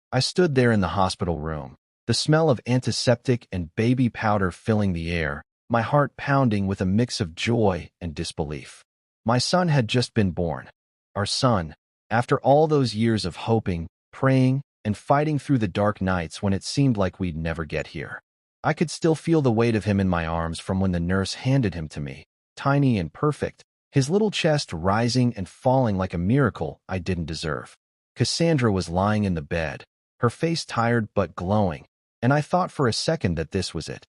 I stood there in the hospital room, the smell of antiseptic and baby powder filling the air, my heart pounding with a mix of joy and disbelief. My son had just been born. Our son, after all those years of hoping, praying, and fighting through the dark nights when it seemed like we'd never get here. I could still feel the weight of him in my arms from when the nurse handed him to me, tiny and perfect, his little chest rising and falling like a miracle I didn't deserve. Cassandra was lying in the bed, her face tired but glowing, and I thought for a second that this was it.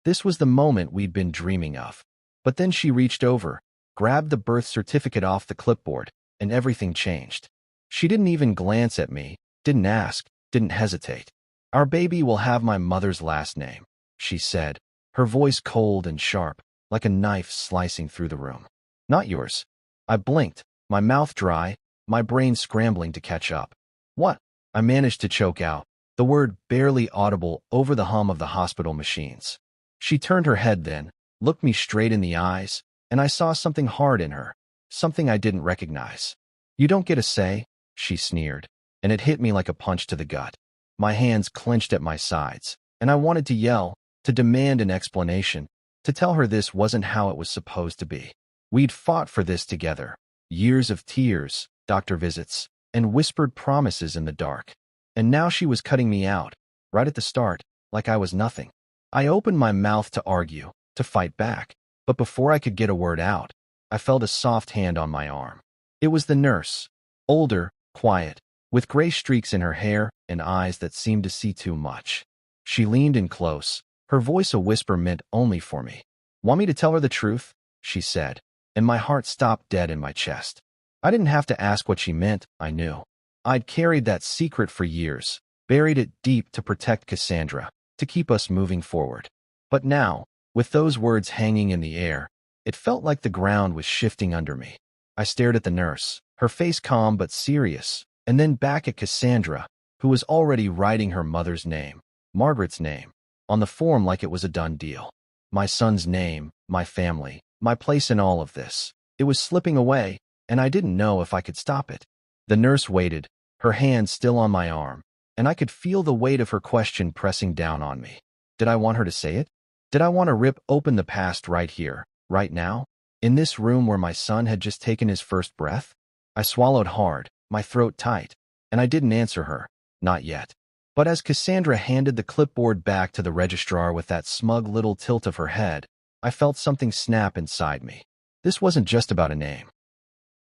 This was the moment we'd been dreaming of. But then she reached over, grabbed the birth certificate off the clipboard, and everything changed. She didn't even glance at me, didn't ask, didn't hesitate. "Our baby will have my mother's last name," she said, her voice cold and sharp, like a knife slicing through the room. "Not yours." I blinked, my mouth dry, my brain scrambling to catch up. "What?" I managed to choke out, the word barely audible over the hum of the hospital machines. She turned her head then, looked me straight in the eyes, and I saw something hard in her, something I didn't recognize. "You don't get a say," she sneered, and it hit me like a punch to the gut. My hands clenched at my sides, and I wanted to yell, to demand an explanation, to tell her this wasn't how it was supposed to be. We'd fought for this together. Years of tears, doctor visits, and whispered promises in the dark. And now she was cutting me out, right at the start, like I was nothing. I opened my mouth to argue, to fight back, but before I could get a word out, I felt a soft hand on my arm. It was the nurse, older, quiet, with gray streaks in her hair and eyes that seemed to see too much. She leaned in close, her voice a whisper meant only for me. "Want me to tell her the truth?" she said, and my heart stopped dead in my chest. I didn't have to ask what she meant, I knew. I'd carried that secret for years, buried it deep to protect Cassandra, to keep us moving forward. But now, with those words hanging in the air, it felt like the ground was shifting under me. I stared at the nurse, her face calm but serious, and then back at Cassandra, who was already writing her mother's name, Margaret's name, on the form like it was a done deal. My son's name, my family, my place in all of this. It was slipping away, and I didn't know if I could stop it. The nurse waited, her hand still on my arm, and I could feel the weight of her question pressing down on me. Did I want her to say it? Did I want to rip open the past right here, right now, in this room where my son had just taken his first breath? I swallowed hard, my throat tight, and I didn't answer her, not yet. But as Cassandra handed the clipboard back to the registrar with that smug little tilt of her head, I felt something snap inside me. This wasn't just about a name.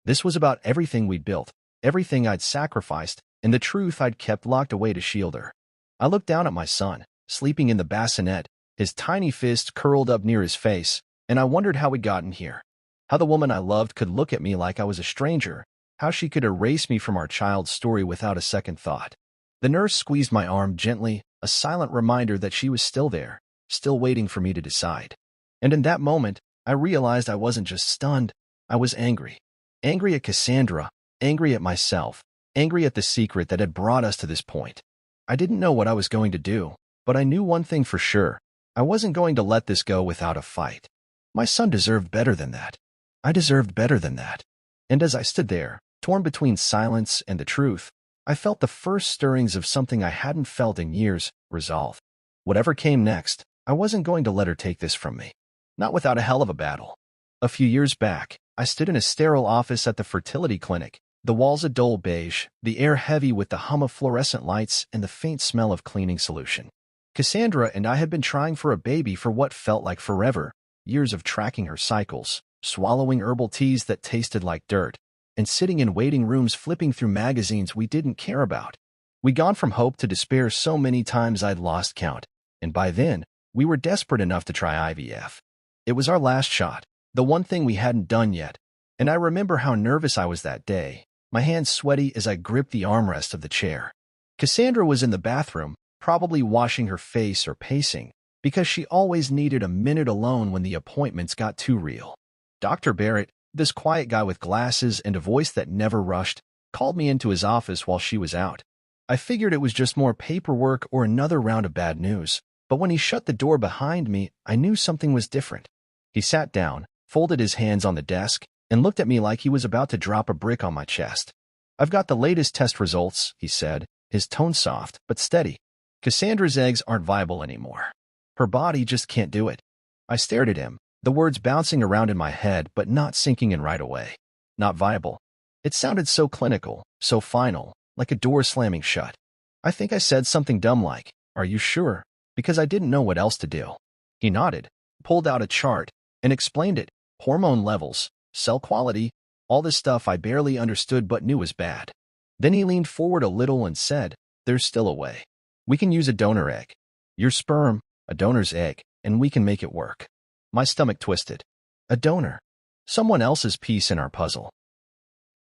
This was about everything we'd built, everything I'd sacrificed, and the truth I'd kept locked away to shield her. I looked down at my son, sleeping in the bassinet, his tiny fist curled up near his face, and I wondered how we'd gotten here. How the woman I loved could look at me like I was a stranger, how she could erase me from our child's story without a second thought. The nurse squeezed my arm gently, a silent reminder that she was still there, still waiting for me to decide. And in that moment, I realized I wasn't just stunned, I was angry. Angry at Cassandra, angry at myself, angry at the secret that had brought us to this point. I didn't know what I was going to do, but I knew one thing for sure. I wasn't going to let this go without a fight. My son deserved better than that. I deserved better than that. And as I stood there, torn between silence and the truth, I felt the first stirrings of something I hadn't felt in years, resolve. Whatever came next, I wasn't going to let her take this from me. Not without a hell of a battle. A few years back, I stood in a sterile office at the fertility clinic, the walls a dull beige, the air heavy with the hum of fluorescent lights and the faint smell of cleaning solution. Cassandra and I had been trying for a baby for what felt like forever, years of tracking her cycles, swallowing herbal teas that tasted like dirt, and sitting in waiting rooms flipping through magazines we didn't care about. We'd gone from hope to despair so many times I'd lost count, and by then, we were desperate enough to try IVF. It was our last shot, the one thing we hadn't done yet, and I remember how nervous I was that day, my hands sweaty as I gripped the armrest of the chair. Cassandra was in the bathroom, probably washing her face or pacing, because she always needed a minute alone when the appointments got too real. Dr. Barrett, this quiet guy with glasses and a voice that never rushed, called me into his office while she was out. I figured it was just more paperwork or another round of bad news, but when he shut the door behind me, I knew something was different. He sat down, folded his hands on the desk, and looked at me like he was about to drop a brick on my chest. "I've got the latest test results," he said, his tone soft but steady. Cassandra's eggs aren't viable anymore. Her body just can't do it. I stared at him, the words bouncing around in my head but not sinking in right away. Not viable. It sounded so clinical, so final, like a door slamming shut. I think I said something dumb like, "Are you sure?" because I didn't know what else to do. He nodded, pulled out a chart, and explained it. Hormone levels, cell quality, all this stuff I barely understood but knew was bad. Then he leaned forward a little and said, "There's still a way. We can use a donor egg. Your sperm, a donor's egg, and we can make it work." My stomach twisted. A donor. Someone else's piece in our puzzle.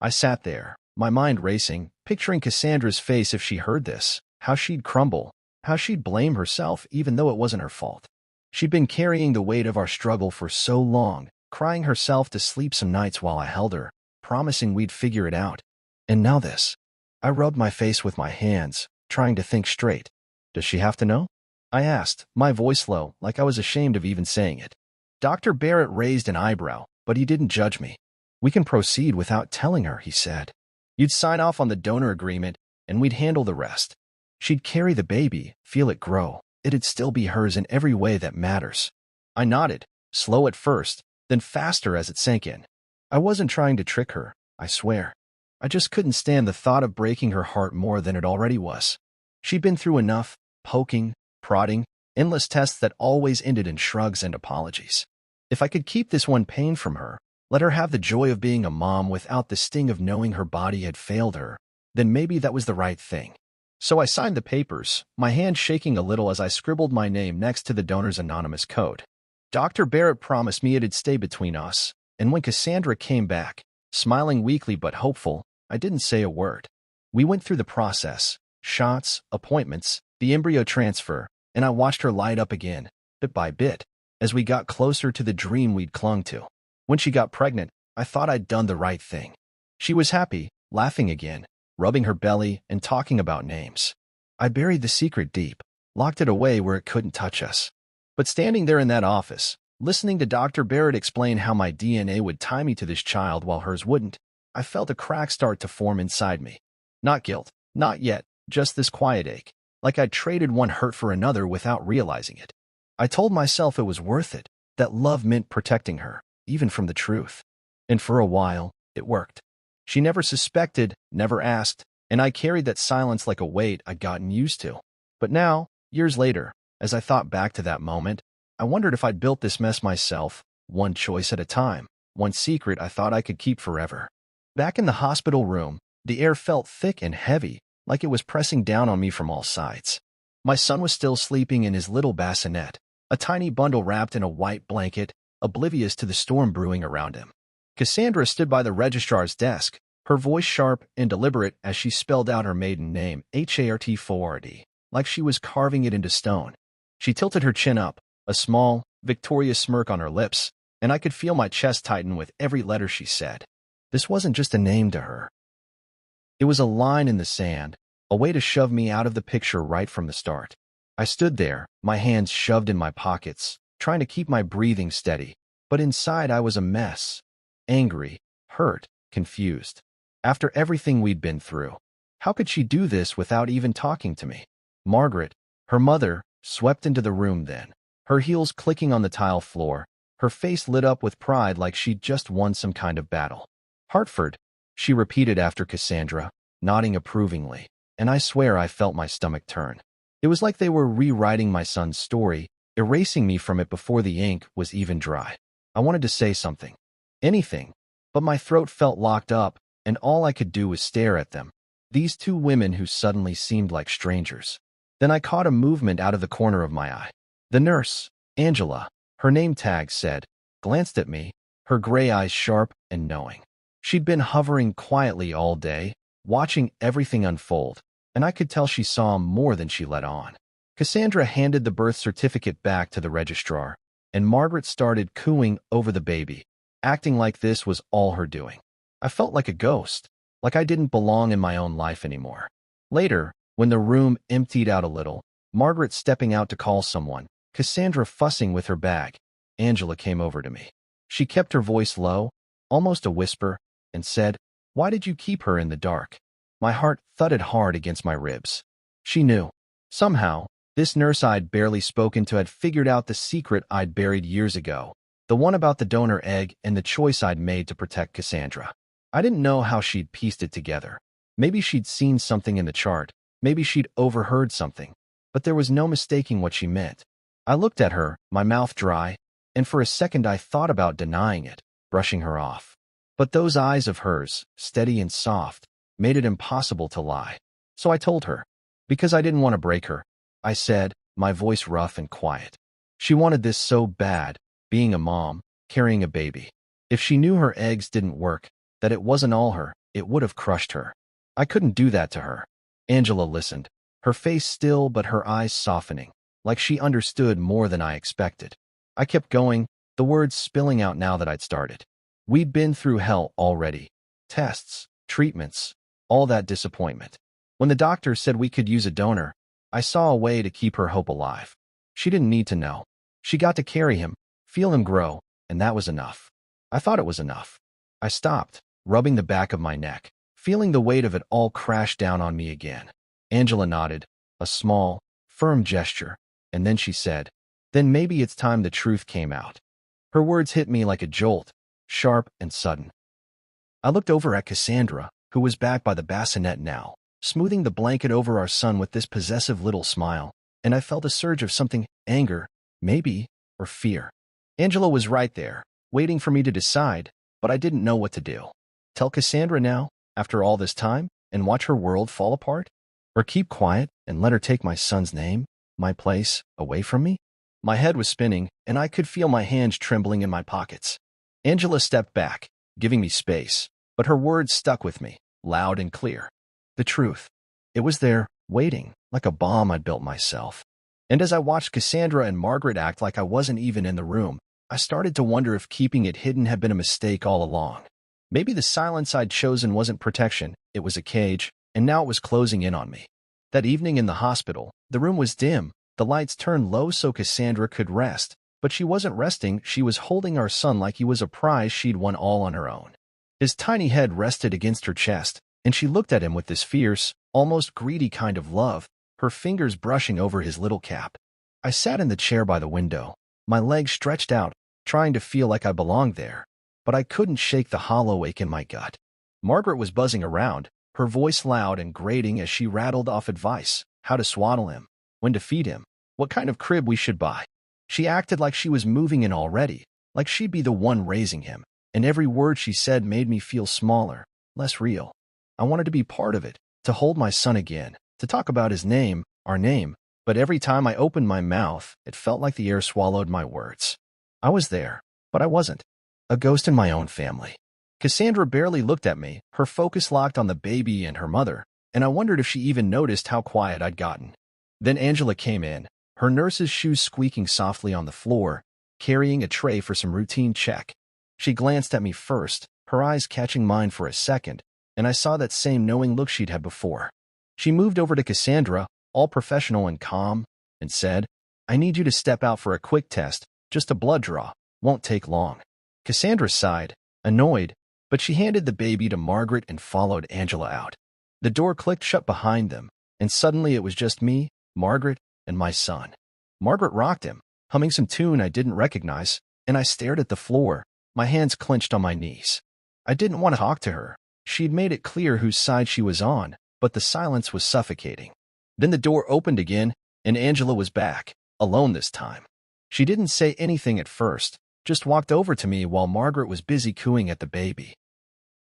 I sat there, my mind racing, picturing Cassandra's face if she heard this, how she'd crumble, how she'd blame herself even though it wasn't her fault. She'd been carrying the weight of our struggle for so long, crying herself to sleep some nights while I held her, promising we'd figure it out. And now this. I rubbed my face with my hands, trying to think straight. Does she have to know? I asked, my voice low, like I was ashamed of even saying it. Dr. Barrett raised an eyebrow, but he didn't judge me. "We can proceed without telling her," he said. "You'd sign off on the donor agreement, and we'd handle the rest. She'd carry the baby, feel it grow. It'd still be hers in every way that matters." I nodded, slow at first, then faster as it sank in. I wasn't trying to trick her, I swear. I just couldn't stand the thought of breaking her heart more than it already was. She'd been through enough, poking, prodding, endless tests that always ended in shrugs and apologies. If I could keep this one pain from her, let her have the joy of being a mom without the sting of knowing her body had failed her, then maybe that was the right thing. So I signed the papers, my hand shaking a little as I scribbled my name next to the donor's anonymous code. Dr. Barrett promised me it'd stay between us, and when Cassandra came back, smiling weakly but hopeful, I didn't say a word. We went through the process, shots, appointments, the embryo transfer, and I watched her light up again, bit by bit, as we got closer to the dream we'd clung to. When she got pregnant, I thought I'd done the right thing. She was happy, laughing again, rubbing her belly and talking about names. I buried the secret deep, locked it away where it couldn't touch us. But standing there in that office, listening to Dr. Barrett explain how my DNA would tie me to this child while hers wouldn't, I felt a crack start to form inside me. Not guilt, not yet, just this quiet ache, like I'd traded one hurt for another without realizing it. I told myself it was worth it, that love meant protecting her, even from the truth. And for a while, it worked. She never suspected, never asked, and I carried that silence like a weight I'd gotten used to. But now, years later, as I thought back to that moment, I wondered if I'd built this mess myself, one choice at a time, one secret I thought I could keep forever. Back in the hospital room, the air felt thick and heavy, like it was pressing down on me from all sides. My son was still sleeping in his little bassinet, a tiny bundle wrapped in a white blanket, oblivious to the storm brewing around him. Cassandra stood by the registrar's desk, her voice sharp and deliberate as she spelled out her maiden name, Hart4D, like she was carving it into stone. She tilted her chin up, a small, victorious smirk on her lips, and I could feel my chest tighten with every letter she said. This wasn't just a name to her. It was a line in the sand, a way to shove me out of the picture right from the start. I stood there, my hands shoved in my pockets, trying to keep my breathing steady, but inside I was a mess. Angry, hurt, confused. After everything we'd been through, how could she do this without even talking to me? Margaret, her mother, swept into the room then, her heels clicking on the tile floor, her face lit up with pride like she'd just won some kind of battle. "Hartford," she repeated after Cassandra, nodding approvingly, and I swear I felt my stomach turn. It was like they were rewriting my son's story, erasing me from it before the ink was even dry. I wanted to say something. Anything. But my throat felt locked up, and all I could do was stare at them. These two women who suddenly seemed like strangers. Then I caught a movement out of the corner of my eye. The nurse, Angela, her name tag said, glanced at me, her gray eyes sharp and knowing. She'd been hovering quietly all day, watching everything unfold, and I could tell she saw more than she let on. Cassandra handed the birth certificate back to the registrar, and Margaret started cooing over the baby, acting like this was all her doing. I felt like a ghost, like I didn't belong in my own life anymore. Later, when the room emptied out a little, Margaret stepping out to call someone, Cassandra fussing with her bag, Angela came over to me. She kept her voice low, almost a whisper, and said, "Why did you keep her in the dark? My heart thudded hard against my ribs. She knew. Somehow, this nurse I'd barely spoken to had figured out the secret I'd buried years ago, the one about the donor egg and the choice I'd made to protect Cassandra. I didn't know how she'd pieced it together. Maybe she'd seen something in the chart, maybe she'd overheard something, but there was no mistaking what she meant. I looked at her, my mouth dry, and for a second I thought about denying it, brushing her off. But those eyes of hers, steady and soft, made it impossible to lie. So I told her. Because I didn't want to break her, I said, my voice rough and quiet. She wanted this so bad, being a mom, carrying a baby. If she knew her eggs didn't work, that it wasn't all her, it would have crushed her. I couldn't do that to her. Angela listened, her face still but her eyes softening, like she understood more than I expected. I kept going, the words spilling out now that I'd started. We'd been through hell already. Tests, treatments, all that disappointment. When the doctor said we could use a donor, I saw a way to keep her hope alive. She didn't need to know. She got to carry him, feel him grow, and that was enough. I thought it was enough. I stopped, rubbing the back of my neck, feeling the weight of it all crash down on me again. Angela nodded, a small, firm gesture, and then she said, "Then maybe it's time the truth came out." Her words hit me like a jolt, sharp and sudden. I looked over at Cassandra, who was back by the bassinet now, smoothing the blanket over our son with this possessive little smile, and I felt a surge of something, anger, maybe, or fear. Angela was right there, waiting for me to decide, but I didn't know what to do. Tell Cassandra now, after all this time, and watch her world fall apart? Or keep quiet and let her take my son's name, my place, away from me? My head was spinning, and I could feel my hands trembling in my pockets. Angela stepped back, giving me space, but her words stuck with me, loud and clear. The truth. It was there, waiting, like a bomb I'd built myself. And as I watched Cassandra and Margaret act like I wasn't even in the room, I started to wonder if keeping it hidden had been a mistake all along. Maybe the silence I'd chosen wasn't protection, it was a cage, and now it was closing in on me. That evening in the hospital, the room was dim, the lights turned low so Cassandra could rest, but she wasn't resting, she was holding our son like he was a prize she'd won all on her own. His tiny head rested against her chest, and she looked at him with this fierce, almost greedy kind of love, her fingers brushing over his little cap. I sat in the chair by the window, my legs stretched out, trying to feel like I belonged there, but I couldn't shake the hollow ache in my gut. Margaret was buzzing around, her voice loud and grating as she rattled off advice, how to swaddle him, when to feed him, what kind of crib we should buy. She acted like she was moving in already, like she'd be the one raising him, and every word she said made me feel smaller, less real. I wanted to be part of it, to hold my son again, to talk about his name, our name, but every time I opened my mouth, it felt like the air swallowed my words. I was there, but I wasn't. A ghost in my own family. Cassandra barely looked at me, her focus locked on the baby and her mother, and I wondered if she even noticed how quiet I'd gotten. Then Angela came in, her nurse's shoes squeaking softly on the floor, carrying a tray for some routine check. She glanced at me first, her eyes catching mine for a second, and I saw that same knowing look she'd had before. She moved over to Cassandra, all professional and calm, and said, "I need you to step out for a quick test, just a blood draw, won't take long." Cassandra sighed, annoyed, but she handed the baby to Margaret and followed Angela out. The door clicked shut behind them, and suddenly it was just me, Margaret, and my son. Margaret rocked him, humming some tune I didn't recognize, and I stared at the floor, my hands clenched on my knees. I didn't want to talk to her. She'd made it clear whose side she was on, but the silence was suffocating. Then the door opened again, and Angela was back, alone this time. She didn't say anything at first, just walked over to me while Margaret was busy cooing at the baby.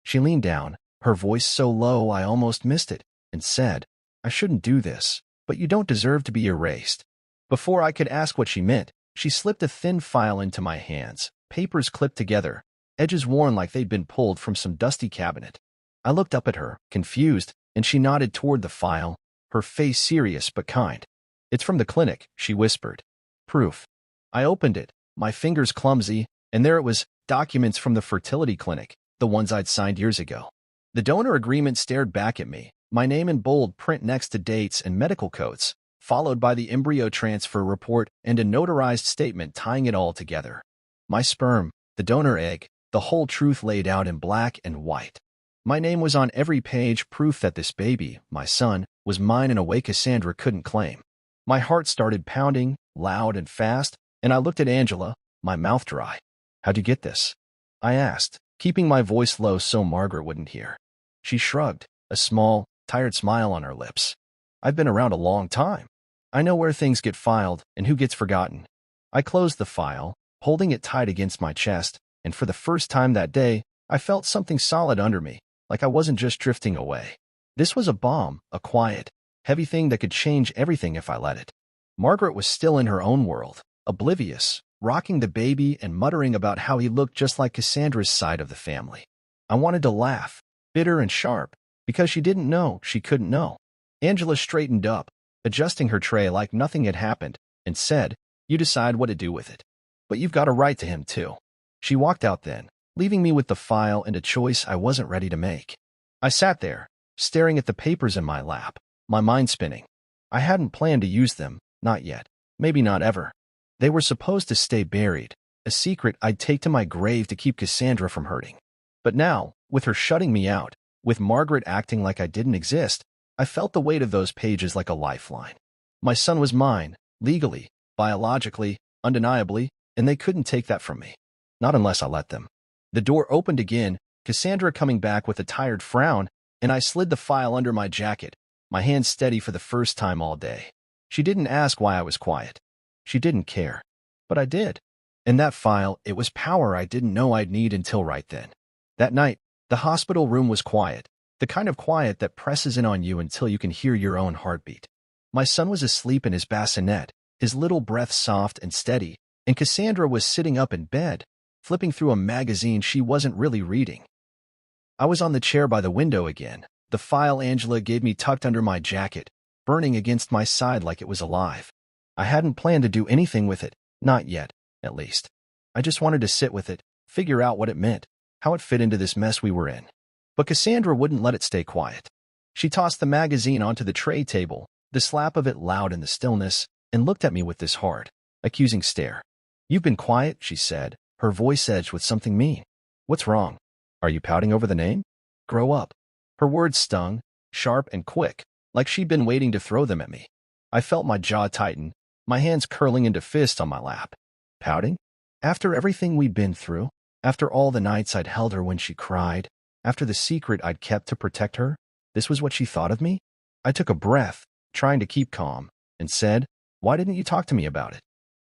She leaned down, her voice so low I almost missed it, and said, "I shouldn't do this, but you don't deserve to be erased." Before I could ask what she meant, she slipped a thin file into my hands, papers clipped together, edges worn like they'd been pulled from some dusty cabinet. I looked up at her, confused, and she nodded toward the file, her face serious but kind. "It's from the clinic," she whispered. "Proof." I opened it, my fingers clumsy, and there it was, documents from the fertility clinic, the ones I'd signed years ago. The donor agreement stared back at me, my name in bold print next to dates and medical codes, followed by the embryo transfer report and a notarized statement tying it all together. My sperm, the donor egg, the whole truth laid out in black and white. My name was on every page, proof that this baby, my son, was mine in a way Cassandra couldn't claim. My heart started pounding, loud and fast, and I looked at Angela, my mouth dry. "How'd you get this?" I asked, keeping my voice low so Margaret wouldn't hear. She shrugged, a small, tired smile on her lips. "I've been around a long time. I know where things get filed and who gets forgotten." I closed the file, holding it tight against my chest, and for the first time that day, I felt something solid under me, like I wasn't just drifting away. This was a bomb, a quiet, heavy thing that could change everything if I let it. Margaret was still in her own world, oblivious, rocking the baby and muttering about how he looked just like Cassandra's side of the family. I wanted to laugh, bitter and sharp, because she didn't know she couldn't know. Angela straightened up, adjusting her tray like nothing had happened, and said, "You decide what to do with it. But you've got a right to him, too." She walked out then, leaving me with the file and a choice I wasn't ready to make. I sat there, staring at the papers in my lap, my mind spinning. I hadn't planned to use them, not yet, maybe not ever. They were supposed to stay buried, a secret I'd take to my grave to keep Cassandra from hurting. But now, with her shutting me out, with Margaret acting like I didn't exist, I felt the weight of those pages like a lifeline. My son was mine, legally, biologically, undeniably, and they couldn't take that from me. Not unless I let them. The door opened again, Cassandra coming back with a tired frown, and I slid the file under my jacket, my hands steady for the first time all day. She didn't ask why I was quiet. She didn't care. But I did. In that file, it was power I didn't know I'd need until right then. That night, the hospital room was quiet, the kind of quiet that presses in on you until you can hear your own heartbeat. My son was asleep in his bassinet, his little breath soft and steady, and Cassandra was sitting up in bed, flipping through a magazine she wasn't really reading. I was on the chair by the window again, the file Angela gave me tucked under my jacket, burning against my side like it was alive. I hadn't planned to do anything with it, not yet, at least. I just wanted to sit with it, figure out what it meant, how it fit into this mess we were in. But Cassandra wouldn't let it stay quiet. She tossed the magazine onto the tray table, the slap of it loud in the stillness, and looked at me with this hard, accusing stare. "You've been quiet," she said, her voice edged with something mean. "What's wrong? Are you pouting over the name? Grow up." Her words stung, sharp and quick, like she'd been waiting to throw them at me. I felt my jaw tighten, my hands curling into fists on my lap. Pouting? After everything we'd been through? After all the nights I'd held her when she cried? After the secret I'd kept to protect her? This was what she thought of me? I took a breath, trying to keep calm, and said, "Why didn't you talk to me about it?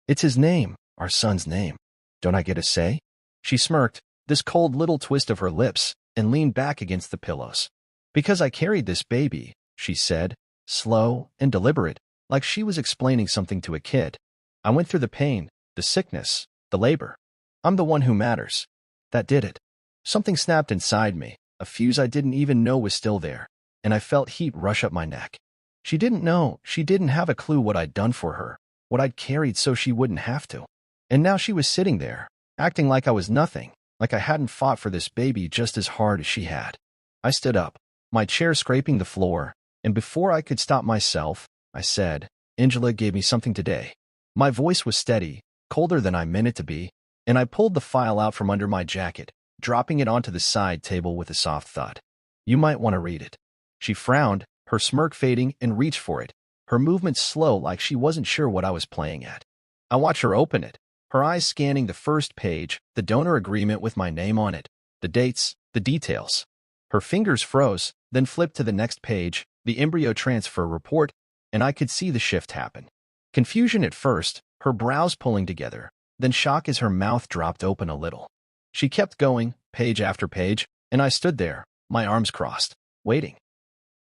It's his name, our son's name. Don't I get a say?" She smirked, this cold little twist of her lips, and leaned back against the pillows. "Because I carried this baby," she said, slow and deliberate, like she was explaining something to a kid. "I went through the pain, the sickness, the labor. I'm the one who matters." That did it. Something snapped inside me, a fuse I didn't even know was still there, and I felt heat rush up my neck. She didn't know, she didn't have a clue what I'd done for her, what I'd carried so she wouldn't have to. And now she was sitting there, acting like I was nothing, like I hadn't fought for this baby just as hard as she had. I stood up, my chair scraping the floor, and before I could stop myself, I said, "Angela gave me something today." My voice was steady, colder than I meant it to be, and I pulled the file out from under my jacket, dropping it onto the side table with a soft thud. "You might want to read it." She frowned, her smirk fading, and reached for it, her movements slow like she wasn't sure what I was playing at. I watched her open it, her eyes scanning the first page, the donor agreement with my name on it, the dates, the details. Her fingers froze, then flipped to the next page, the embryo transfer report, and I could see the shift happen. Confusion at first, her brows pulling together, then shock as her mouth dropped open a little. She kept going, page after page, and I stood there, my arms crossed, waiting.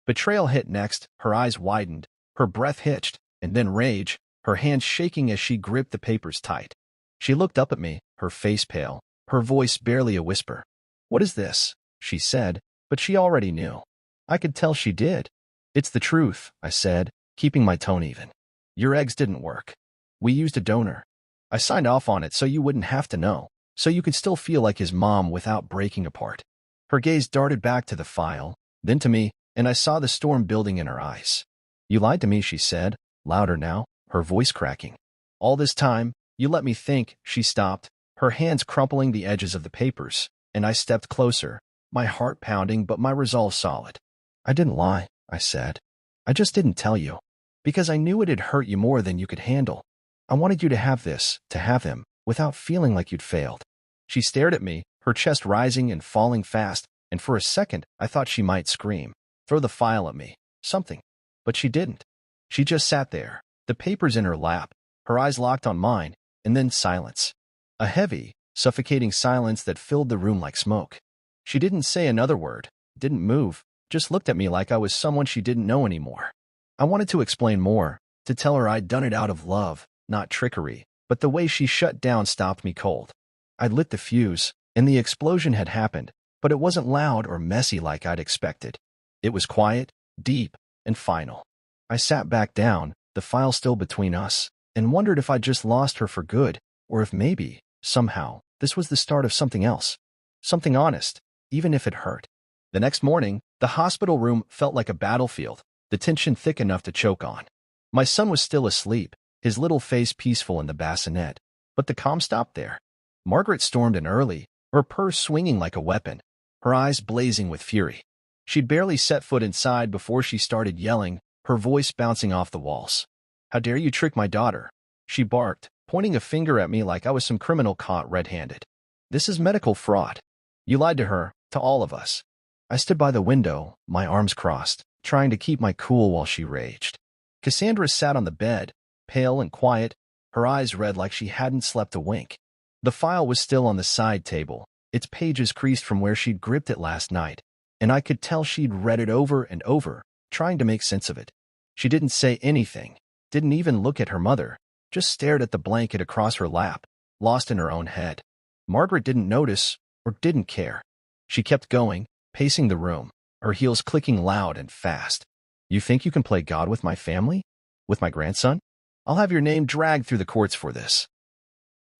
Betrayal hit next, her eyes widened, her breath hitched, and then rage, her hands shaking as she gripped the papers tight. She looked up at me, her face pale, her voice barely a whisper. "What is this?" she said, but she already knew. I could tell she did. "It's the truth," I said, keeping my tone even. "Your eggs didn't work. We used a donor. I signed off on it so you wouldn't have to know, so you could still feel like his mom without breaking apart." Her gaze darted back to the file, then to me, and I saw the storm building in her eyes. "You lied to me," she said, louder now, her voice cracking. "All this time, you let me think." She stopped, her hands crumpling the edges of the papers, and I stepped closer, my heart pounding but my resolve solid. I didn't lie, I said. I just didn't tell you. Because I knew it'd hurt you more than you could handle. I wanted you to have this, to have him, without feeling like you'd failed. She stared at me, her chest rising and falling fast, and for a second I thought she might scream, throw the file at me, something. But she didn't. She just sat there, the papers in her lap, her eyes locked on mine, and then silence. A heavy, suffocating silence that filled the room like smoke. She didn't say another word, didn't move, just looked at me like I was someone she didn't know anymore. I wanted to explain more, to tell her I'd done it out of love, not trickery, but the way she shut down stopped me cold. I'd lit the fuse, and the explosion had happened, but it wasn't loud or messy like I'd expected. It was quiet, deep, and final. I sat back down, the file still between us, and wondered if I'd just lost her for good, or if maybe, somehow, this was the start of something else. Something honest, even if it hurt. The next morning, the hospital room felt like a battlefield, the tension thick enough to choke on. My son was still asleep, his little face peaceful in the bassinet, but the calm stopped there. Margaret stormed in early, her purse swinging like a weapon, her eyes blazing with fury. She'd barely set foot inside before she started yelling, her voice bouncing off the walls. "How dare you trick my daughter?" she barked, pointing a finger at me like I was some criminal caught red-handed. "This is medical fraud. You lied to her, to all of us." I stood by the window, my arms crossed, trying to keep my cool while she raged. Cassandra sat on the bed, pale and quiet, her eyes red like she hadn't slept a wink. The file was still on the side table, its pages creased from where she'd gripped it last night, and I could tell she'd read it over and over, trying to make sense of it. She didn't say anything, didn't even look at her mother, just stared at the blanket across her lap, lost in her own head. Margaret didn't notice, or didn't care. She kept going, pacing the room, her heels clicking loud and fast. "You think you can play God with my family? With my grandson? I'll have your name dragged through the courts for this."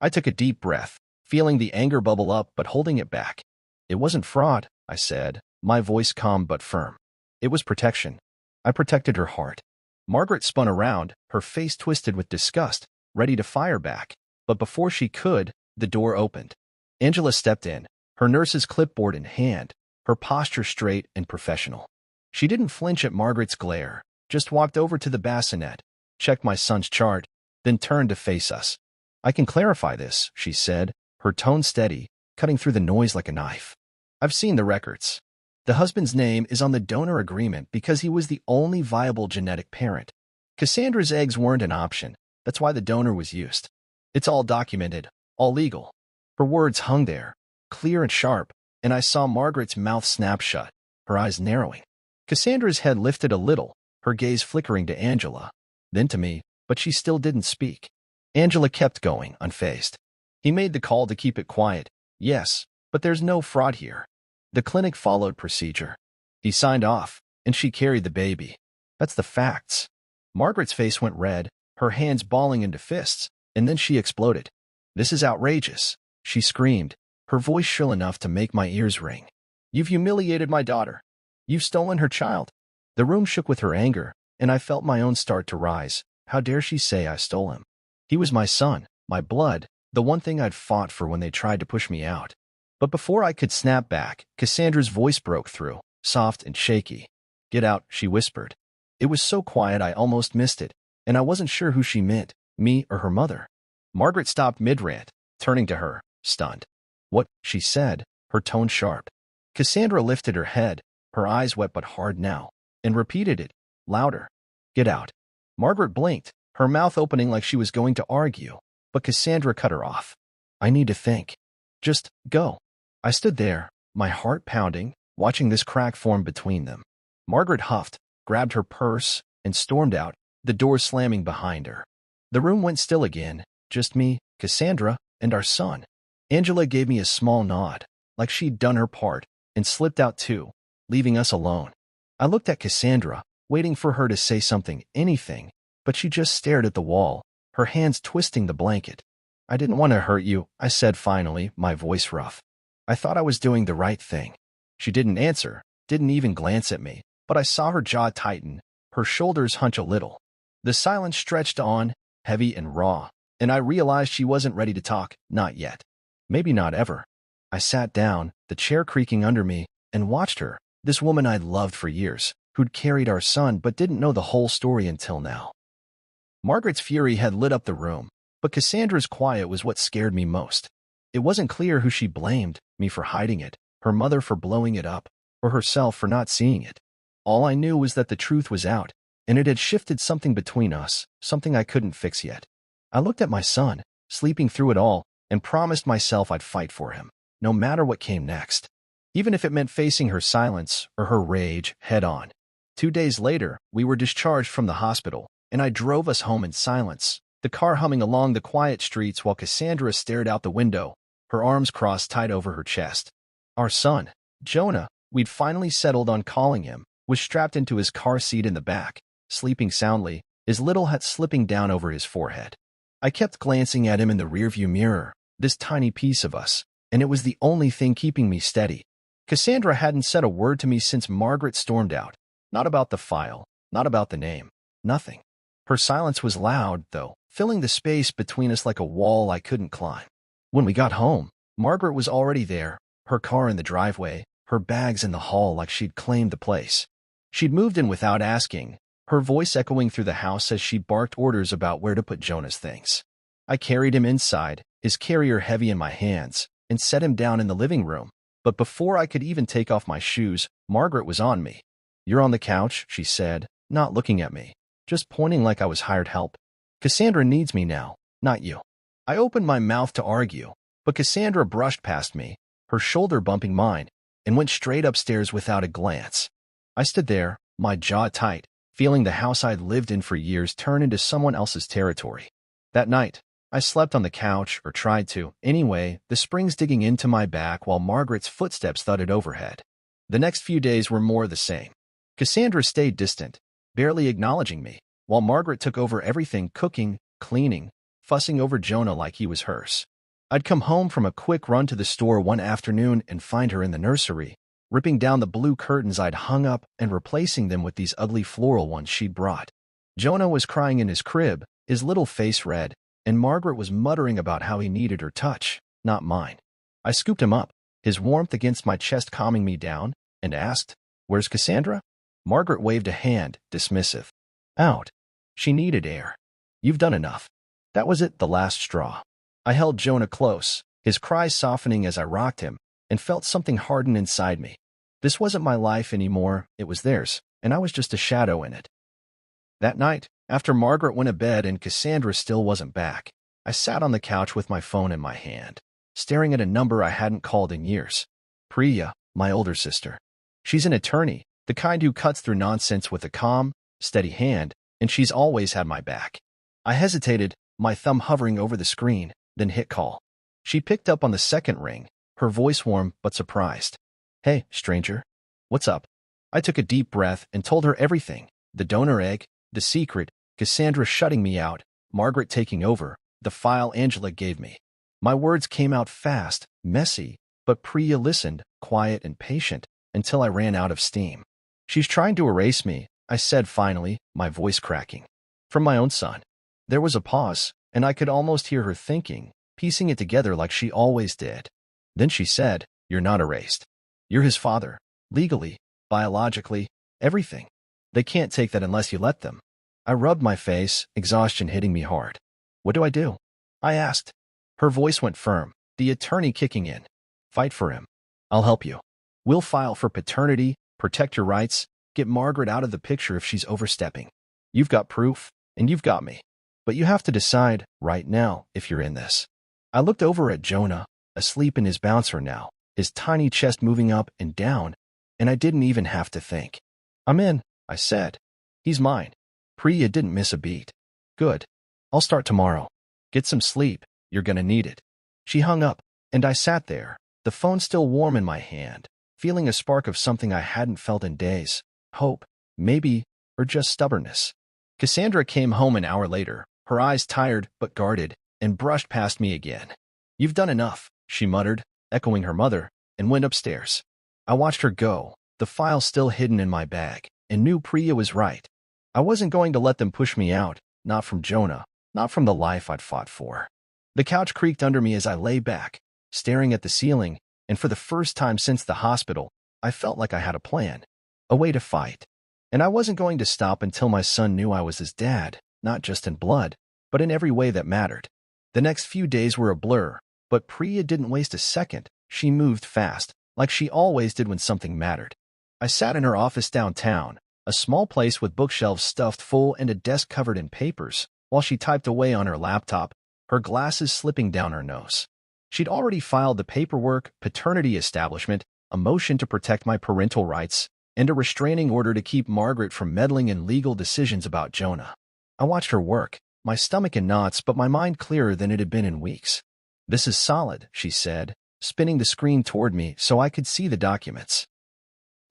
I took a deep breath, feeling the anger bubble up but holding it back. "It wasn't fraud," I said, my voice calm but firm. "It was protection. I protected her heart." Margaret spun around, her face twisted with disgust, ready to fire back. But before she could, the door opened. Angela stepped in, her nurse's clipboard in hand, her posture straight and professional. She didn't flinch at Margaret's glare, just walked over to the bassinet, checked my son's chart, then turned to face us. "I can clarify this," she said, her tone steady, cutting through the noise like a knife. "I've seen the records. The husband's name is on the donor agreement because he was the only viable genetic parent. Cassandra's eggs weren't an option. That's why the donor was used. It's all documented, all legal." Her words hung there, clear and sharp, and I saw Margaret's mouth snap shut, her eyes narrowing. Cassandra's head lifted a little, her gaze flickering to Angela, then to me, but she still didn't speak. Angela kept going, unfazed. "He made the call to keep it quiet, yes, but there's no fraud here. The clinic followed procedure. He signed off, and she carried the baby. That's the facts." Margaret's face went red, her hands balling into fists, and then she exploded. "This is outrageous," she screamed, her voice shrill enough to make my ears ring. "You've humiliated my daughter. You've stolen her child." The room shook with her anger, and I felt my own start to rise. How dare she say I stole him? He was my son, my blood, the one thing I'd fought for when they tried to push me out. But before I could snap back, Cassandra's voice broke through, soft and shaky. "Get out," she whispered. It was so quiet I almost missed it, and I wasn't sure who she meant, me or her mother. Margaret stopped mid-rant, turning to her, stunned. "What?" she said, her tone sharp. Cassandra lifted her head, her eyes wet but hard now, and repeated it, louder. "Get out." Margaret blinked, her mouth opening like she was going to argue, but Cassandra cut her off. "I need to think. Just go." I stood there, my heart pounding, watching this crack form between them. Margaret huffed, grabbed her purse, and stormed out, the door slamming behind her. The room went still again, just me, Cassandra, and our son. Angela gave me a small nod, like she'd done her part, and slipped out too, leaving us alone. I looked at Cassandra, waiting for her to say something, anything, but she just stared at the wall, her hands twisting the blanket. "I didn't want to hurt you," I said finally, my voice rough. "I thought I was doing the right thing." She didn't answer, didn't even glance at me, but I saw her jaw tighten, her shoulders hunch a little. The silence stretched on, heavy and raw, and I realized she wasn't ready to talk, not yet. Maybe not ever. I sat down, the chair creaking under me, and watched her, this woman I'd loved for years, who'd carried our son but didn't know the whole story until now. Margaret's fury had lit up the room, but Cassandra's quiet was what scared me most. It wasn't clear who she blamed, me for hiding it, her mother for blowing it up, or herself for not seeing it. All I knew was that the truth was out, and it had shifted something between us, something I couldn't fix yet. I looked at my son, sleeping through it all, and promised myself I'd fight for him, no matter what came next, even if it meant facing her silence or her rage head-on. 2 days later, we were discharged from the hospital, and I drove us home in silence, the car humming along the quiet streets while Cassandra stared out the window, her arms crossed tight over her chest. Our son, Jonah, we'd finally settled on calling him, was strapped into his car seat in the back, sleeping soundly, his little hat slipping down over his forehead. I kept glancing at him in the rearview mirror, this tiny piece of us, and it was the only thing keeping me steady. Cassandra hadn't said a word to me since Margaret stormed out. Not about the file, not about the name, nothing. Her silence was loud, though, filling the space between us like a wall I couldn't climb. When we got home, Margaret was already there, her car in the driveway, her bags in the hall like she'd claimed the place. She'd moved in without asking, her voice echoing through the house as she barked orders about where to put Jonah's things. I carried him inside, his carrier heavy in my hands, and set him down in the living room. But before I could even take off my shoes, Margaret was on me. "You're on the couch," she said, not looking at me, just pointing like I was hired help. "Cassandra needs me now, not you." I opened my mouth to argue, but Cassandra brushed past me, her shoulder bumping mine, and went straight upstairs without a glance. I stood there, my jaw tight, feeling the house I'd lived in for years turn into someone else's territory. That night, I slept on the couch, or tried to, anyway, the springs digging into my back while Margaret's footsteps thudded overhead. The next few days were more the same. Cassandra stayed distant, barely acknowledging me, while Margaret took over everything, cooking, cleaning, fussing over Jonah like he was hers. I'd come home from a quick run to the store one afternoon and find her in the nursery, ripping down the blue curtains I'd hung up and replacing them with these ugly floral ones she'd brought. Jonah was crying in his crib, his little face red, and Margaret was muttering about how he needed her touch, not mine. I scooped him up, his warmth against my chest calming me down, and asked, "Where's Cassandra?" Margaret waved a hand, dismissive. "Out. She needed air. You've done enough." That was it, the last straw. I held Jonah close, his cries softening as I rocked him, and felt something harden inside me. This wasn't my life anymore, it was theirs, and I was just a shadow in it. That night, after Margaret went to bed and Cassandra still wasn't back, I sat on the couch with my phone in my hand, staring at a number I hadn't called in years. Priya, my older sister. She's an attorney, the kind who cuts through nonsense with a calm, steady hand, and she's always had my back. I hesitated, my thumb hovering over the screen, then hit call. She picked up on the second ring, her voice warm but surprised. "Hey, stranger. What's up?" I took a deep breath and told her everything, the donor egg, the secret, Cassandra shutting me out, Margaret taking over, the file Angela gave me. My words came out fast, messy, but Priya listened, quiet and patient, until I ran out of steam. "She's trying to erase me," I said finally, my voice cracking. "From my own son." There was a pause, and I could almost hear her thinking, piecing it together like she always did. Then she said, "You're not erased. You're his father, legally, biologically, everything. They can't take that unless you let them." I rubbed my face, exhaustion hitting me hard. "What do I do?" I asked. Her voice went firm, the attorney kicking in. "Fight for him. I'll help you. We'll file for paternity, protect your rights, get Margaret out of the picture if she's overstepping. You've got proof, and you've got me. But you have to decide, right now, if you're in this." I looked over at Jonah, asleep in his bouncer now, his tiny chest moving up and down, and I didn't even have to think. "I'm in," I said. "He's mine." Priya didn't miss a beat. "Good. I'll start tomorrow. Get some sleep, you're gonna need it." She hung up, and I sat there, the phone still warm in my hand, feeling a spark of something I hadn't felt in days. Hope, maybe, or just stubbornness. Cassandra came home an hour later, her eyes tired but guarded, and brushed past me again. "You've done enough," she muttered, echoing her mother, and went upstairs. I watched her go, the file still hidden in my bag, and knew Priya was right. I wasn't going to let them push me out, not from Jonah, not from the life I'd fought for. The couch creaked under me as I lay back, staring at the ceiling, and for the first time since the hospital, I felt like I had a plan, a way to fight. And I wasn't going to stop until my son knew I was his dad, not just in blood, but in every way that mattered. The next few days were a blur, but Priya didn't waste a second. She moved fast, like she always did when something mattered. I sat in her office downtown, a small place with bookshelves stuffed full and a desk covered in papers, while she typed away on her laptop, her glasses slipping down her nose. She'd already filed the paperwork, paternity establishment, a motion to protect my parental rights, and a restraining order to keep Margaret from meddling in legal decisions about Jonah. I watched her work, my stomach in knots but my mind clearer than it had been in weeks. "This is solid," she said, spinning the screen toward me so I could see the documents.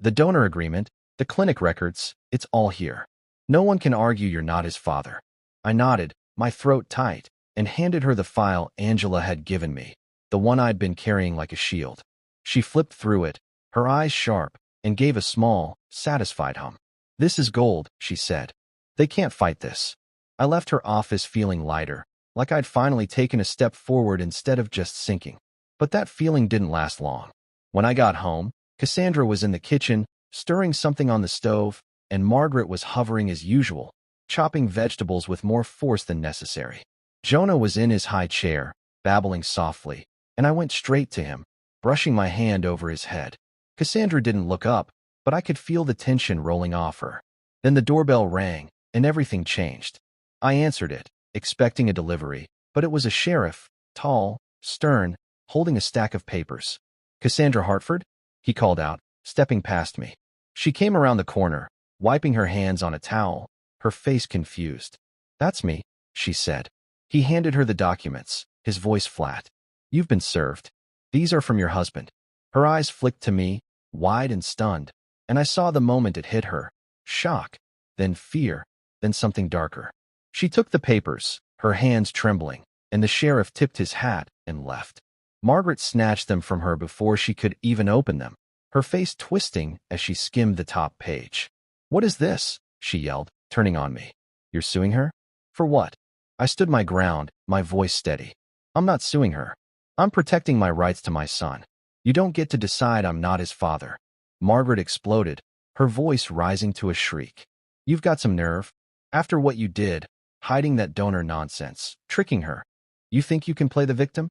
"The donor agreement, the clinic records, it's all here. No one can argue you're not his father." I nodded, my throat tight, and handed her the file Angela had given me, the one I'd been carrying like a shield. She flipped through it, her eyes sharp, and gave a small, satisfied hum. "This is gold," she said. "They can't fight this." I left her office feeling lighter, like I'd finally taken a step forward instead of just sinking. But that feeling didn't last long. When I got home, Cassandra was in the kitchen, stirring something on the stove, and Margaret was hovering as usual, chopping vegetables with more force than necessary. Jonah was in his high chair, babbling softly, and I went straight to him, brushing my hand over his head. Cassandra didn't look up, but I could feel the tension rolling off her. Then the doorbell rang, and everything changed. I answered it, expecting a delivery, but it was a sheriff, tall, stern, holding a stack of papers. "Cassandra Hartford?" he called out, stepping past me. She came around the corner, wiping her hands on a towel, her face confused. "That's me," she said. He handed her the documents, his voice flat. "You've been served. These are from your husband." Her eyes flicked to me, wide and stunned, and I saw the moment it hit her. Shock, then fear, then something darker. She took the papers, her hands trembling, and the sheriff tipped his hat and left. Margaret snatched them from her before she could even open them, her face twisting as she skimmed the top page. "What is this?" she yelled, turning on me. "You're suing her? For what?" I stood my ground, my voice steady. "I'm not suing her. I'm protecting my rights to my son. You don't get to decide I'm not his father." Margaret exploded, her voice rising to a shriek. "You've got some nerve. After what you did, hiding that donor nonsense, tricking her. You think you can play the victim?"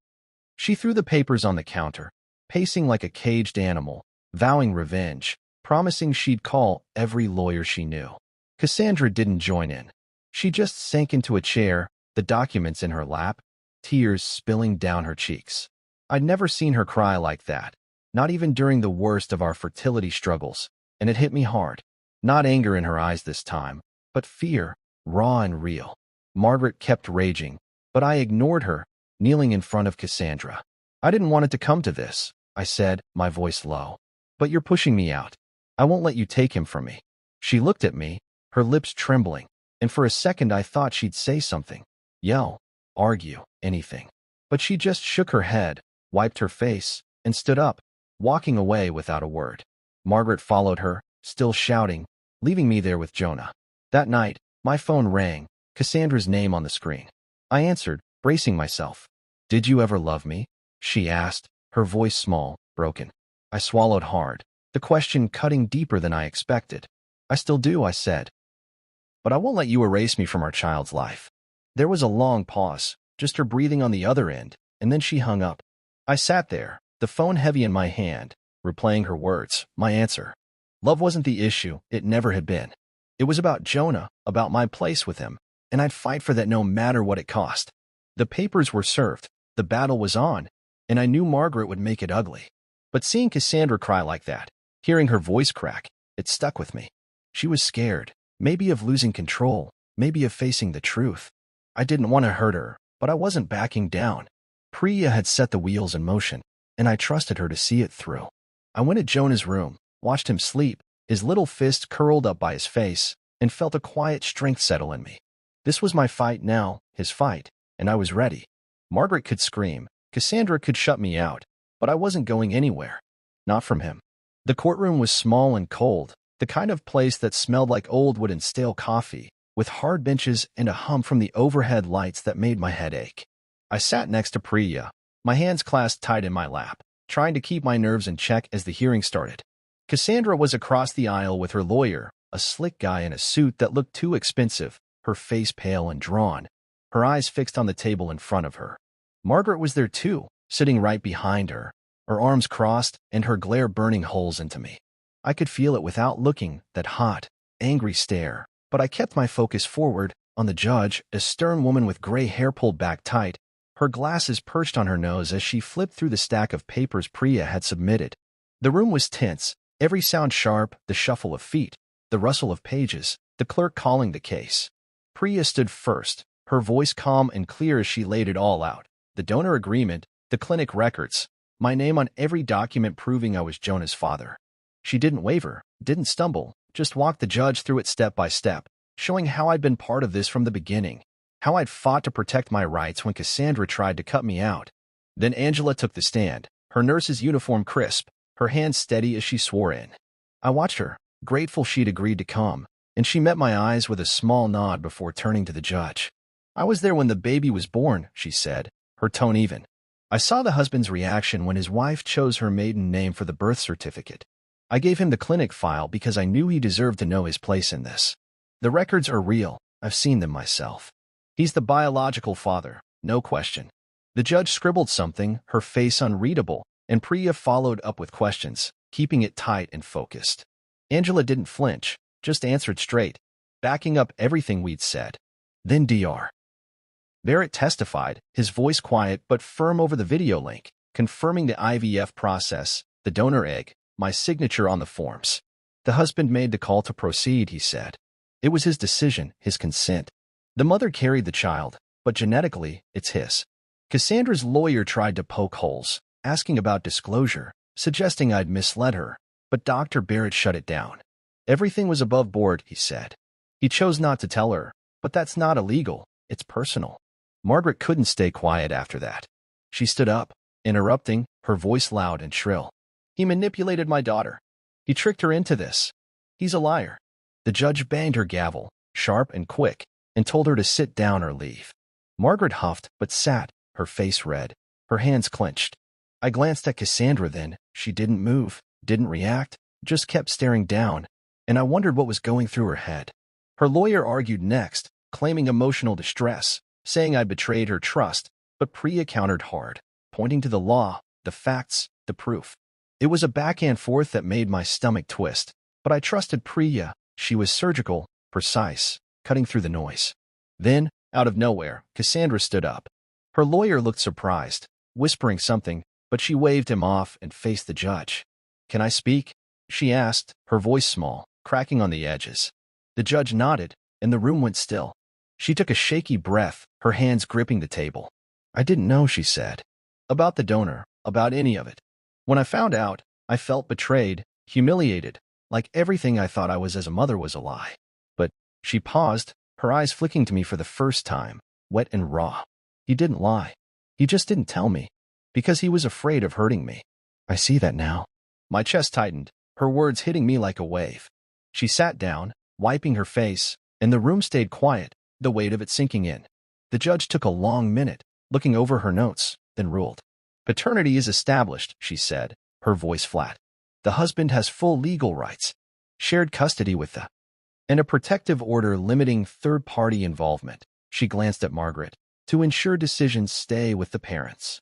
She threw the papers on the counter, pacing like a caged animal, vowing revenge, promising she'd call every lawyer she knew. Cassandra didn't join in. She just sank into a chair, the documents in her lap, tears spilling down her cheeks. I'd never seen her cry like that, not even during the worst of our fertility struggles, and it hit me hard. Not anger in her eyes this time, but fear, raw and real. Margaret kept raging, but I ignored her, kneeling in front of Cassandra. "I didn't want it to come to this," I said, my voice low. "But you're pushing me out. I won't let you take him from me." She looked at me, her lips trembling, and for a second I thought she'd say something. Yell, argue, anything. But she just shook her head, wiped her face, and stood up, walking away without a word. Margaret followed her, still shouting, leaving me there with Jonah. That night, my phone rang, Cassandra's name on the screen. I answered, bracing myself. "Did you ever love me?" she asked, her voice small, broken. I swallowed hard, the question cutting deeper than I expected. "I still do," I said. "But I won't let you erase me from our child's life." There was a long pause, just her breathing on the other end, and then she hung up. I sat there, the phone heavy in my hand, replaying her words, my answer. Love wasn't the issue, it never had been. It was about Jonah, about my place with him, and I'd fight for that no matter what it cost. The papers were served, the battle was on, and I knew Margaret would make it ugly. But seeing Cassandra cry like that, hearing her voice crack, it stuck with me. She was scared, maybe of losing control, maybe of facing the truth. I didn't want to hurt her, but I wasn't backing down. Priya had set the wheels in motion, and I trusted her to see it through. I went to Jonah's room, watched him sleep, his little fist curled up by his face, and felt a quiet strength settle in me. This was my fight now, his fight, and I was ready. Margaret could scream, Cassandra could shut me out, but I wasn't going anywhere. Not from him. The courtroom was small and cold, the kind of place that smelled like old wood and stale coffee, with hard benches and a hum from the overhead lights that made my head ache. I sat next to Priya, my hands clasped tight in my lap, trying to keep my nerves in check as the hearing started. Cassandra was across the aisle with her lawyer, a slick guy in a suit that looked too expensive, her face pale and drawn, her eyes fixed on the table in front of her. Margaret was there too, sitting right behind her, her arms crossed and her glare burning holes into me. I could feel it without looking, that hot, angry stare, but I kept my focus forward, on the judge, a stern woman with gray hair pulled back tight, her glasses perched on her nose as she flipped through the stack of papers Priya had submitted. The room was tense, every sound sharp, the shuffle of feet, the rustle of pages, the clerk calling the case. Priya stood first, her voice calm and clear as she laid it all out. The donor agreement, the clinic records, my name on every document proving I was Jonah's father. She didn't waver, didn't stumble, just walked the judge through it step by step, showing how I'd been part of this from the beginning, how I'd fought to protect my rights when Cassandra tried to cut me out. Then Angela took the stand, her nurse's uniform crisp, her hands steady as she swore in. I watched her, grateful she'd agreed to come, and she met my eyes with a small nod before turning to the judge. I was there when the baby was born, she said, her tone even. I saw the husband's reaction when his wife chose her maiden name for the birth certificate. I gave him the clinic file because I knew he deserved to know his place in this. The records are real, I've seen them myself. He's the biological father, no question. The judge scribbled something, her face unreadable, and Priya followed up with questions, keeping it tight and focused. Angela didn't flinch, just answered straight, backing up everything we'd said. Then Dr. Barrett testified, his voice quiet but firm over the video link, confirming the IVF process, the donor egg, my signature on the forms. The husband made the call to proceed, he said. It was his decision, his consent. The mother carried the child, but genetically, it's his. Cassandra's lawyer tried to poke holes, asking about disclosure, suggesting I'd misled her, but Dr. Barrett shut it down. Everything was above board, he said. He chose not to tell her, but that's not illegal, it's personal. Margaret couldn't stay quiet after that. She stood up, interrupting, her voice loud and shrill. He manipulated my daughter. He tricked her into this. He's a liar. The judge banged her gavel, sharp and quick, and told her to sit down or leave. Margaret huffed, but sat, her face red, her hands clenched. I glanced at Cassandra then. She didn't move, didn't react, just kept staring down, and I wondered what was going through her head. Her lawyer argued next, claiming emotional distress, saying I betrayed her trust, but Priya countered hard, pointing to the law, the facts, the proof. It was a back and forth that made my stomach twist, but I trusted Priya. She was surgical, precise, cutting through the noise. Then, out of nowhere, Cassandra stood up. Her lawyer looked surprised, whispering something, but she waved him off and faced the judge. Can I speak? She asked, her voice small, cracking on the edges. The judge nodded, and the room went still. She took a shaky breath, her hands gripping the table. I didn't know, she said. About the donor, about any of it. When I found out, I felt betrayed, humiliated, like everything I thought I was as a mother was a lie. But, she paused, her eyes flicking to me for the first time, wet and raw. He didn't lie. He just didn't tell me. Because he was afraid of hurting me. I see that now. My chest tightened, her words hitting me like a wave. She sat down, wiping her face, and the room stayed quiet, the weight of it sinking in. The judge took a long minute, looking over her notes, then ruled. Paternity is established, she said, her voice flat. The husband has full legal rights, shared custody with the, and a protective order limiting third-party involvement, she glanced at Margaret, to ensure decisions stay with the parents.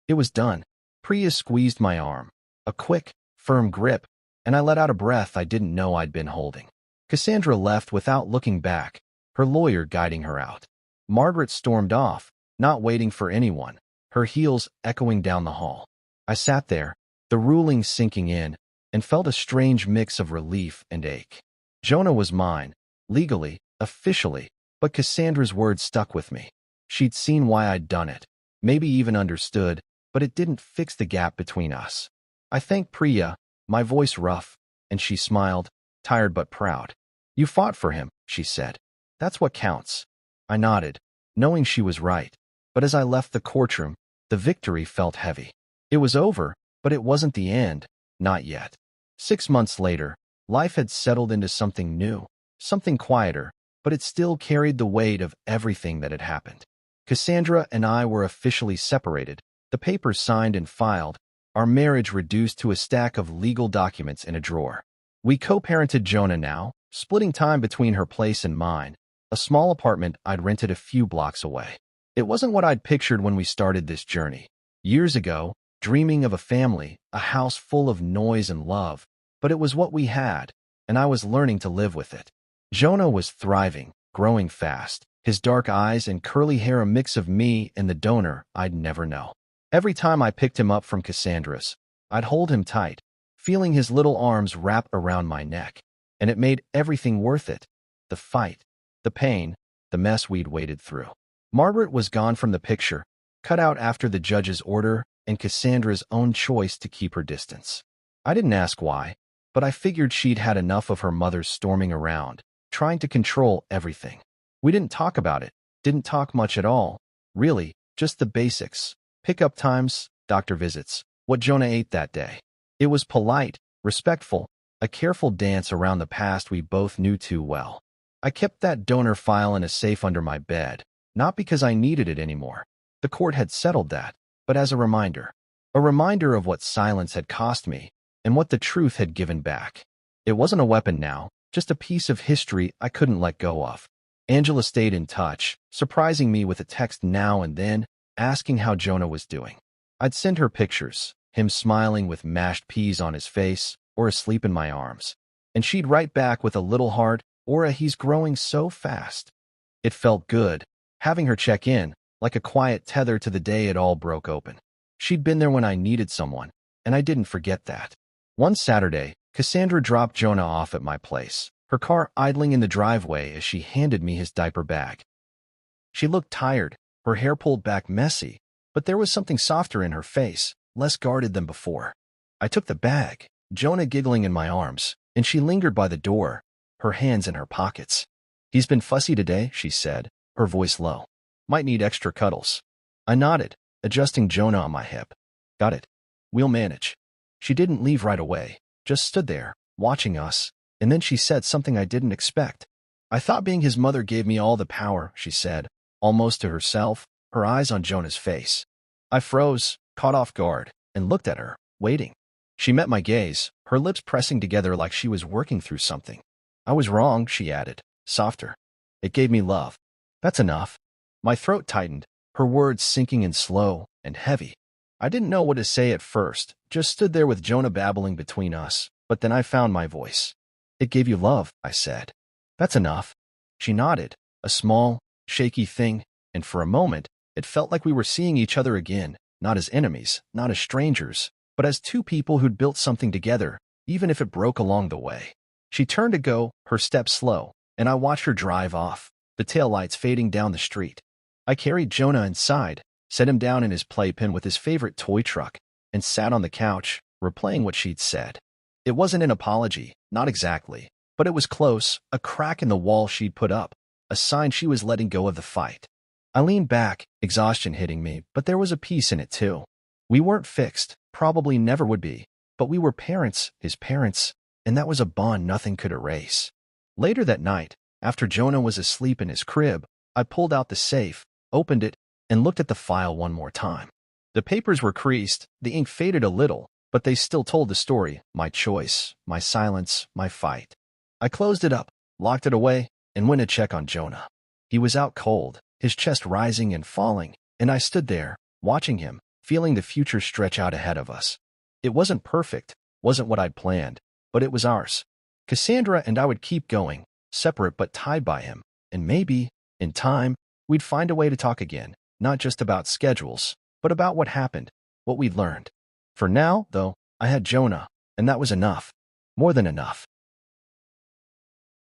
It was done. Priya squeezed my arm, a quick, firm grip, and I let out a breath I didn't know I'd been holding. Cassandra left without looking back, her lawyer guiding her out. Margaret stormed off, not waiting for anyone, her heels echoing down the hall. I sat there, the ruling sinking in, and felt a strange mix of relief and ache. Jonah was mine, legally, officially, but Cassandra's words stuck with me. She'd seen why I'd done it, maybe even understood, but it didn't fix the gap between us. I thanked Priya, my voice rough, and she smiled, tired but proud. You fought for him, she said. That's what counts. I nodded, knowing she was right, but as I left the courtroom, the victory felt heavy. It was over, but it wasn't the end, not yet. 6 months later, life had settled into something new, something quieter, but it still carried the weight of everything that had happened. Cassandra and I were officially separated, the papers signed and filed, our marriage reduced to a stack of legal documents in a drawer. We co-parented Jonah now, splitting time between her place and mine, a small apartment I'd rented a few blocks away. It wasn't what I'd pictured when we started this journey. Years ago, dreaming of a family, a house full of noise and love, but it was what we had, and I was learning to live with it. Jonah was thriving, growing fast, his dark eyes and curly hair a mix of me and the donor I'd never know. Every time I picked him up from Cassandra's, I'd hold him tight, feeling his little arms wrap around my neck, and it made everything worth it. The fight, the pain, the mess we'd waded through. Margaret was gone from the picture, cut out after the judge's order and Cassandra's own choice to keep her distance. I didn't ask why, but I figured she'd had enough of her mother storming around, trying to control everything. We didn't talk about it, didn't talk much at all, really, just the basics. Pickup times, doctor visits, what Jonah ate that day. It was polite, respectful, a careful dance around the past we both knew too well. I kept that donor file in a safe under my bed, not because I needed it anymore. The court had settled that, but as a reminder of what silence had cost me and what the truth had given back. It wasn't a weapon now, just a piece of history I couldn't let go of. Angela stayed in touch, surprising me with a text now and then, asking how Jonah was doing. I'd send her pictures, him smiling with mashed peas on his face or asleep in my arms, and she'd write back with a little heart or a "he's growing so fast." It felt good, having her check in, like a quiet tether to the day it all broke open. She'd been there when I needed someone, and I didn't forget that. One Saturday, Cassandra dropped Jonah off at my place, her car idling in the driveway as she handed me his diaper bag. She looked tired, her hair pulled back messy, but there was something softer in her face, less guarded than before. I took the bag, Jonah giggling in my arms, and she lingered by the door, her hands in her pockets. "He's been fussy today," she said, her voice low. "Might need extra cuddles." I nodded, adjusting Jonah on my hip. "Got it. We'll manage." She didn't leave right away, just stood there, watching us, and then she said something I didn't expect. "I thought being his mother gave me all the power," she said, almost to herself, her eyes on Jonah's face. I froze, caught off guard, and looked at her, waiting. She met my gaze, her lips pressing together like she was working through something. "I was wrong," she added, softer. "It gave me love." "That's enough." My throat tightened, her words sinking in slow and heavy. I didn't know what to say at first, just stood there with Jonah babbling between us, but then I found my voice. "It gave you love," I said. "That's enough." She nodded, a small, shaky thing, and for a moment, it felt like we were seeing each other again, not as enemies, not as strangers, but as two people who'd built something together, even if it broke along the way. She turned to go, her steps slow, and I watched her drive off, the taillights fading down the street. I carried Jonah inside, set him down in his playpen with his favorite toy truck, and sat on the couch, replaying what she'd said. It wasn't an apology, not exactly, but it was close, a crack in the wall she'd put up, a sign she was letting go of the fight. I leaned back, exhaustion hitting me, but there was a peace in it too. We weren't fixed, probably never would be, but we were parents, his parents, and that was a bond nothing could erase. Later that night, after Jonah was asleep in his crib, I pulled out the safe, opened it, and looked at the file one more time. The papers were creased, the ink faded a little, but they still told the story, my choice, my silence, my fight. I closed it up, locked it away, and went to check on Jonah. He was out cold, his chest rising and falling, and I stood there, watching him, feeling the future stretch out ahead of us. It wasn't perfect, wasn't what I'd planned, but it was ours. Cassandra and I would keep going, separate but tied by him, and maybe, in time, we'd find a way to talk again, not just about schedules, but about what happened, what we'd learned. For now, though, I had Jonah, and that was enough. More than enough.